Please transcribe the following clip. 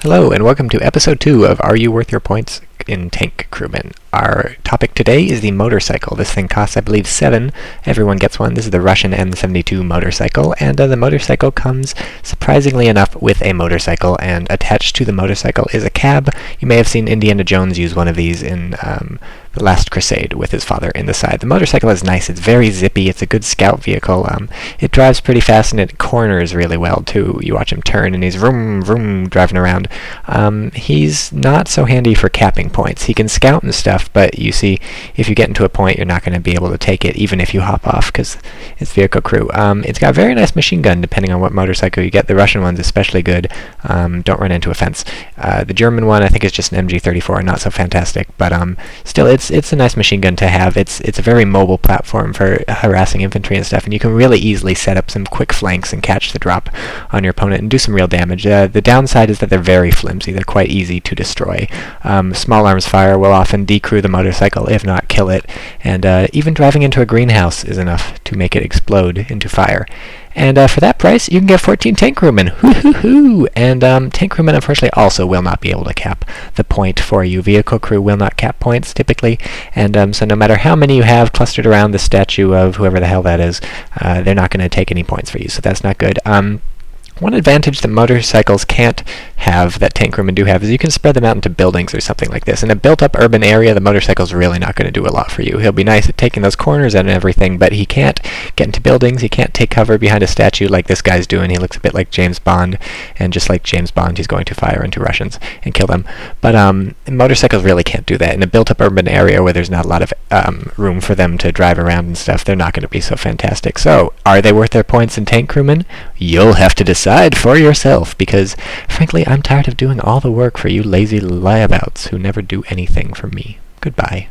Hello and welcome to episode 2 of Are You Worth Your Points in Tank Crewmen. Our topic today is the motorcycle. This thing costs, I believe, 7. Everyone gets one. This is the Russian M72 motorcycle, and the motorcycle comes, surprisingly enough, with a motorcycle, and attached to the motorcycle is a cab. You may have seen Indiana Jones use one of these in The Last Crusade with his father in the side. The motorcycle is nice. It's very zippy. It's a good scout vehicle. It drives pretty fast, and it corners really well, too. You watch him turn, and he's vroom, vroom, driving around. He's not so handy for capping points. He can scout and stuff, but you see, if you get into a point, you're not going to be able to take it, even if you hop off, because it's vehicle crew. It's got a very nice machine gun, depending on what motorcycle you get. The Russian one's especially good. Don't run into a fence. The German one, I think, is just an MG34, not so fantastic, but still, it's a nice machine gun to have. It's a very mobile platform for harassing infantry and stuff, and you can really easily set up some quick flanks and catch the drop on your opponent and do some real damage. The downside is that they're very flimsy. They're quite easy to destroy. Small arms fire will often decrew the motorcycle, if not kill it, and even driving into a greenhouse is enough to make it explode into fire. And for that price, you can get 14 Tank Crewmen. Hoo-hoo-hoo! And Tank Crewmen, unfortunately, also will not be able to cap the point for you. Vehicle crew will not cap points, typically. And so no matter how many you have clustered around the statue of whoever the hell that is, they're not going to take any points for you, so that's not good. One advantage that motorcycles can't have, that Tank Crewmen do have, is you can spread them out into buildings or something like this. In a built-up urban area, the motorcycle's really not going to do a lot for you. He'll be nice at taking those corners and everything, but he can't get into buildings. He can't take cover behind a statue like this guy's doing. He looks a bit like James Bond, and just like James Bond, he's going to fire into Russians and kill them. But motorcycles really can't do that. In a built-up urban area where there's not a lot of room for them to drive around and stuff, they're not going to be so fantastic. So, are they worth their points in Tank Crewmen? You'll have to decide for yourself, because frankly I'm tired of doing all the work for you lazy layabouts who never do anything for me. Goodbye.